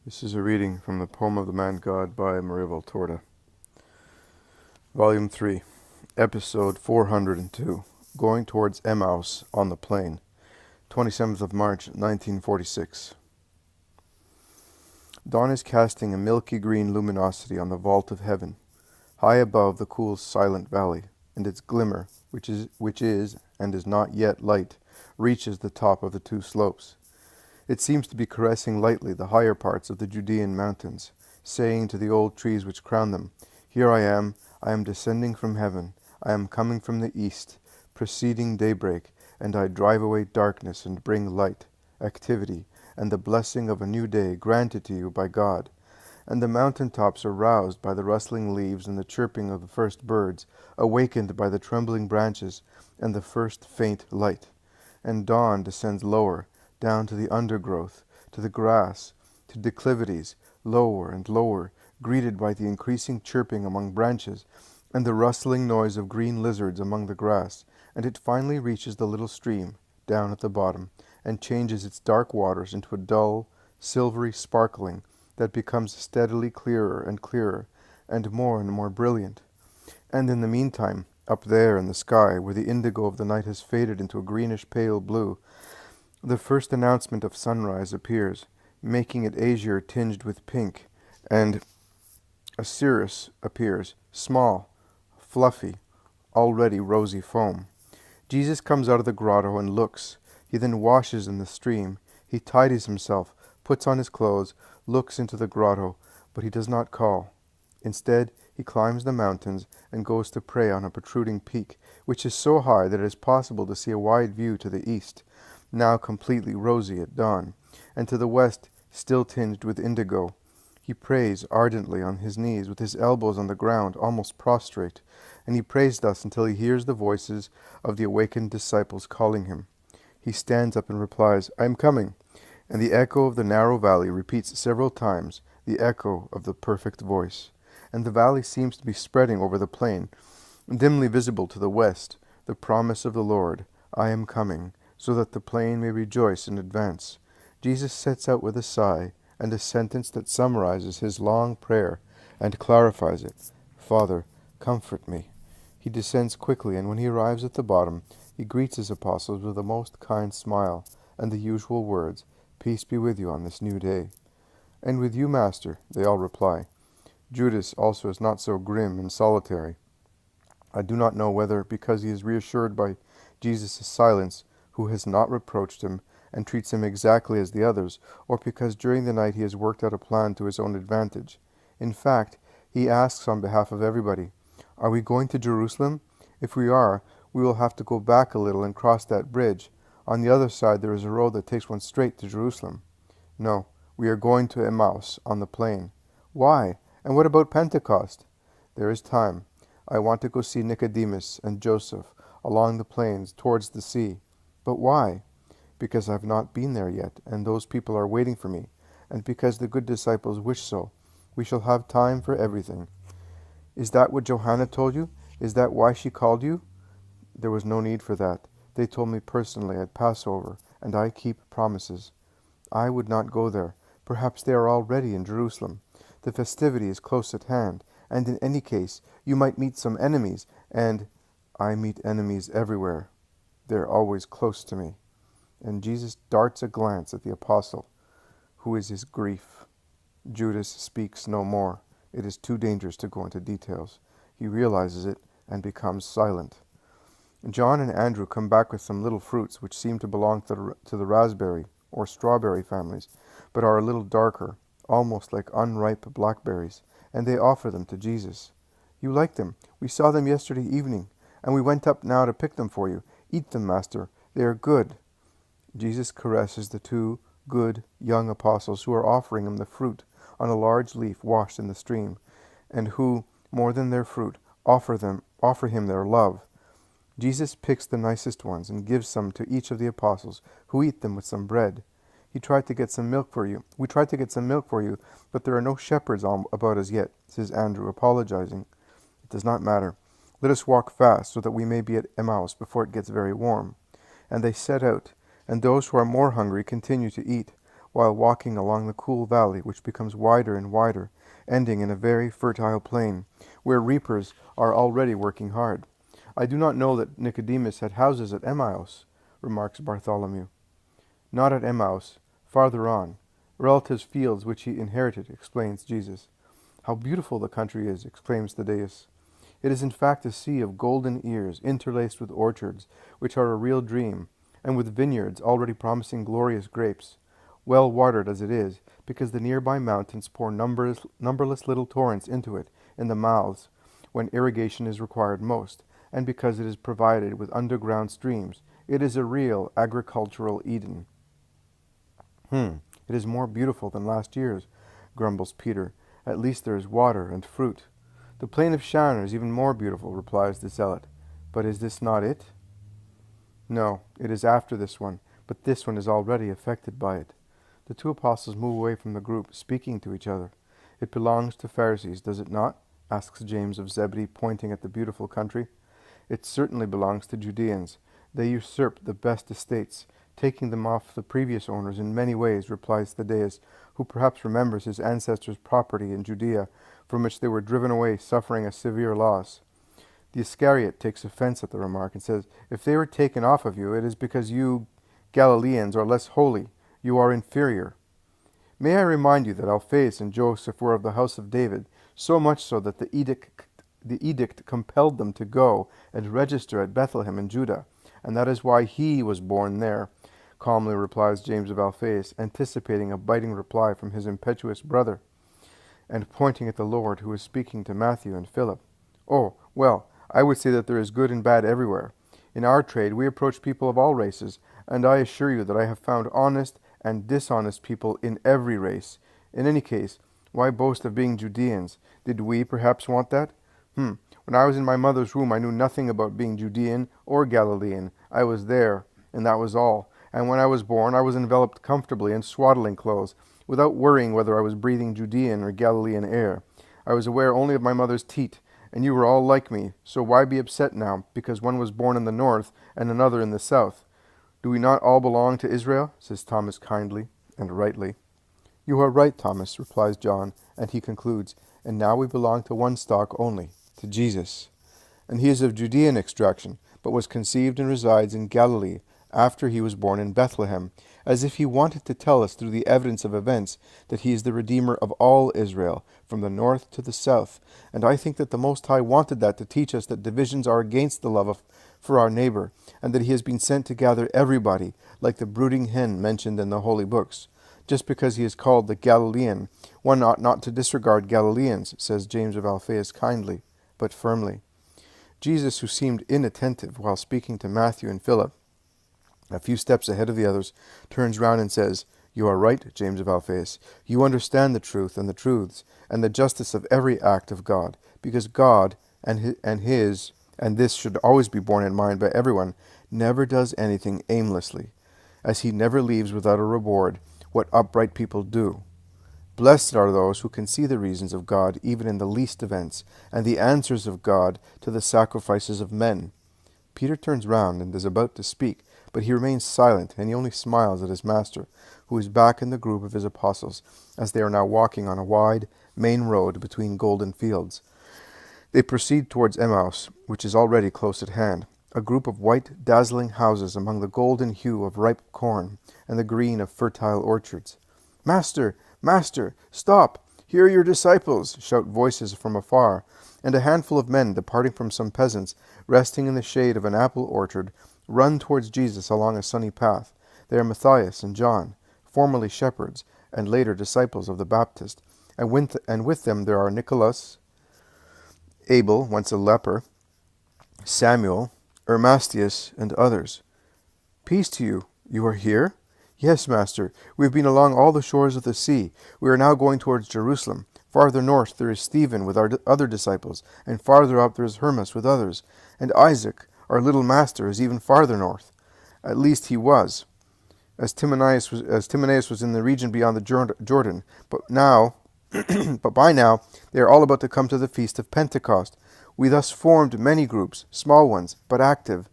This is a reading from the Poem of the Man God by Maria Valtorta. Volume 3, Episode 402, Going Towards Emmaus on the Plain, 27th of March, 1946. Dawn is casting a milky green luminosity on the vault of heaven, high above the cool silent valley, and its glimmer, which is and is not yet light, reaches the top of the two slopes. It seems to be caressing lightly the higher parts of the Judean mountains, saying to the old trees which crown them, "Here I am descending from heaven, I am coming from the east, preceding daybreak, and I drive away darkness and bring light, activity, and the blessing of a new day granted to you by God." And the mountain tops are roused by the rustling leaves and the chirping of the first birds, awakened by the trembling branches and the first faint light. And dawn descends lower, down to the undergrowth, to the grass, to declivities, lower and lower, greeted by the increasing chirping among branches, and the rustling noise of green lizards among the grass, and it finally reaches the little stream, down at the bottom, and changes its dark waters into a dull, silvery sparkling that becomes steadily clearer and clearer, and more brilliant. And in the meantime, up there in the sky, where the indigo of the night has faded into a greenish pale blue, the first announcement of sunrise appears, making it azure tinged with pink, and a cirrus appears, small, fluffy, already rosy foam. Jesus comes out of the grotto and looks. He then washes in the stream. He tidies himself, puts on his clothes, looks into the grotto, but he does not call. Instead, he climbs the mountains and goes to pray on a protruding peak, which is so high that it is possible to see a wide view to the east, now completely rosy at dawn, and to the west still tinged with indigo. He prays ardently on his knees, with his elbows on the ground, almost prostrate, and he prays thus until he hears the voices of the awakened disciples calling him. He stands up and replies, "I am coming," and the echo of the narrow valley repeats several times the echo of the perfect voice, and the valley seems to be spreading over the plain, dimly visible to the west, the promise of the Lord, "I am coming," so that the plain may rejoice in advance. Jesus sets out with a sigh and a sentence that summarizes his long prayer and clarifies it. "Father, comfort me." He descends quickly, and when he arrives at the bottom, he greets his apostles with a most kind smile and the usual words, "Peace be with you on this new day." "And with you, Master," they all reply. Judas also is not so grim and solitary. I do not know whether because he is reassured by Jesus' silence, who has not reproached him and treats him exactly as the others, or because during the night he has worked out a plan to his own advantage. In fact, he asks on behalf of everybody, "Are we going to Jerusalem? If we are, we will have to go back a little and cross that bridge. On the other side there is a road that takes one straight to Jerusalem." "No, we are going to Emmaus on the plain." "Why? And what about Pentecost?" "There is time. I want to go see Nicodemus and Joseph along the plains towards the sea." "But why?" "Because I've not been there yet, and those people are waiting for me, and because the good disciples wish so. We shall have time for everything." "Is that what Johanna told you? Is that why she called you?" "There was no need for that. They told me personally at Passover, and I keep promises." "I would not go there. Perhaps they are already in Jerusalem. The festivity is close at hand, and in any case you might meet some enemies, and—" "I meet enemies everywhere. They're always close to me." And Jesus darts a glance at the apostle, who is his grief. Judas speaks no more. It is too dangerous to go into details. He realizes it and becomes silent. John and Andrew come back with some little fruits which seem to belong to the raspberry or strawberry families, but are a little darker, almost like unripe blackberries, and they offer them to Jesus. "You like them. We saw them yesterday evening, and we went up now to pick them for you. Eat them, Master. They are good." Jesus caresses the two good young apostles who are offering him the fruit on a large leaf washed in the stream, and who, more than their fruit, offer him their love. Jesus picks the nicest ones and gives some to each of the apostles, who eat them with some bread. We tried to get some milk for you, but there are no shepherds about as yet," says Andrew, apologizing. "It does not matter. Let us walk fast so that we may be at Emmaus before it gets very warm." And they set out, and those who are more hungry continue to eat, while walking along the cool valley, which becomes wider and wider, ending in a very fertile plain, where reapers are already working hard. I do not know that Nicodemus had houses at Emmaus, remarks Bartholomew. Not at Emmaus, farther on. Relatives' fields which he inherited, explains Jesus. How beautiful the country is, exclaims Thaddeus. It is in fact a sea of golden ears, interlaced with orchards, which are a real dream, and with vineyards already promising glorious grapes, well watered as it is, because the nearby mountains pour numberless little torrents into it in the mouths when irrigation is required most, and because it is provided with underground streams. It is a real agricultural Eden. It is more beautiful than last year's, grumbles Peter. At least there is water and fruit. The plain of Shinar is even more beautiful, replies the zealot. But is this not it? No, it is after this one, but this one is already affected by it. The two apostles move away from the group, speaking to each other. It belongs to Pharisees, does it not? Asks James of Zebedee, pointing at the beautiful country. It certainly belongs to Judeans. They usurped the best estates, taking them off the previous owners in many ways, replies Thaddeus, who perhaps remembers his ancestors' property in Judea, from which they were driven away, suffering a severe loss. The Iscariot takes offense at the remark and says, if they were taken off of you, it is because you Galileans are less holy. You are inferior. May I remind you that Alphaeus and Joseph were of the house of David, so much so that the edict compelled them to go and register at Bethlehem in Judah, and that is why he was born there, calmly replies James of Alphaeus, anticipating a biting reply from his impetuous brother, and pointing at the Lord, who is speaking to Matthew and Philip. Oh, well, I would say that there is good and bad everywhere. In our trade we approach people of all races, and I assure you that I have found honest and dishonest people in every race. In any case, why boast of being Judeans? Did we perhaps want that? When I was in my mother's womb, I knew nothing about being Judean or Galilean. I was there, and that was all. And when I was born, I was enveloped comfortably in swaddling clothes, without worrying whether I was breathing Judean or Galilean air. I was aware only of my mother's teat, and you were all like me, so why be upset now, because one was born in the north and another in the south? Do we not all belong to Israel? Says Thomas kindly and rightly. You are right, Thomas, replies John, and he concludes, and now we belong to one stock only, to Jesus. And he is of Judean extraction, but was conceived and resides in Galilee, after he was born in Bethlehem, as if he wanted to tell us through the evidence of events that he is the Redeemer of all Israel, from the north to the south. And I think that the Most High wanted that to teach us that divisions are against the love for our neighbor, and that he has been sent to gather everybody, like the brooding hen mentioned in the holy books. Just because he is called the Galilean, one ought not to disregard Galileans, says James of Alphaeus kindly, but firmly. Jesus, who seemed inattentive while speaking to Matthew and Philip, a few steps ahead of the others, turns round and says, You are right, James of Alphaeus. You understand the truth and the truths, and the justice of every act of God, because God, and this should always be borne in mind by everyone, never does anything aimlessly, as he never leaves without a reward what upright people do. Blessed are those who can see the reasons of God even in the least events, and the answers of God to the sacrifices of men. Peter turns round and is about to speak, but he remains silent, and he only smiles at his master, who is back in the group of his apostles, as they are now walking on a wide main road between golden fields. They proceed towards Emmaus, which is already close at hand, a group of white, dazzling houses among the golden hue of ripe corn and the green of fertile orchards. Master! Master! Stop! Here are your disciples! Shout voices from afar, and a handful of men, departing from some peasants, resting in the shade of an apple orchard, run towards Jesus along a sunny path. They are Matthias and John, formerly shepherds, and later disciples of the Baptist, and with them there are Nicholas, Abel, once a leper, Samuel, Ermastius, and others. Peace to you. You are here? Yes, Master. We have been along all the shores of the sea. We are now going towards Jerusalem. Farther north there is Stephen with our other disciples, and farther up there is Hermas with others, and Isaac, our little master, is even farther north. At least he was, as Timaeus was in the region beyond the Jordan. But by now, they are all about to come to the feast of Pentecost. We thus formed many groups, small ones, but active.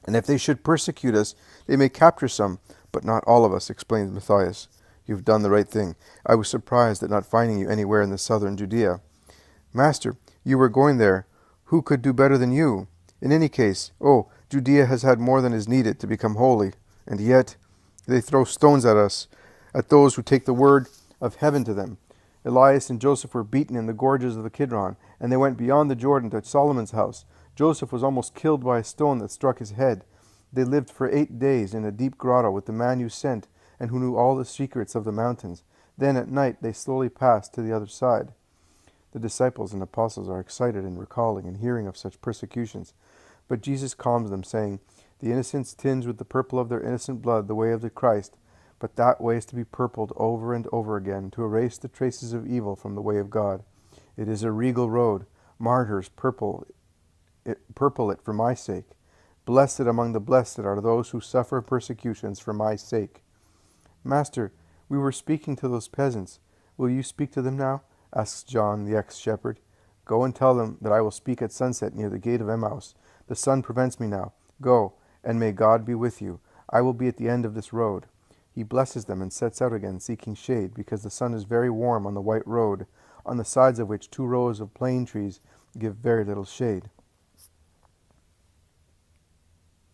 And if they should persecute us, they may capture some, but not all of us, explains Matthias. You've done the right thing. I was surprised at not finding you anywhere in the southern Judea. Master, you were going there. Who could do better than you? In any case, Judea has had more than is needed to become holy, and yet they throw stones at us, at those who take the word of heaven to them. Elias and Joseph were beaten in the gorges of the Kidron, and they went beyond the Jordan to Solomon's house. Joseph was almost killed by a stone that struck his head. They lived for 8 days in a deep grotto with the man you sent, and who knew all the secrets of the mountains. Then at night they slowly passed to the other side. The disciples and apostles are excited in recalling and hearing of such persecutions. But Jesus calms them, saying, The innocents tinge with the purple of their innocent blood the way of the Christ, but that way is to be purpled over and over again, to erase the traces of evil from the way of God. It is a regal road. Martyrs purple it for my sake. Blessed among the blessed are those who suffer persecutions for my sake. Master, we were speaking to those peasants. Will you speak to them now? Asks John, the ex-shepherd. Go and tell them that I will speak at sunset near the gate of Emmaus. The sun prevents me now. Go, and may God be with you. I will be at the end of this road. He blesses them and sets out again, seeking shade, because the sun is very warm on the white road, on the sides of which 2 rows of plane trees give very little shade.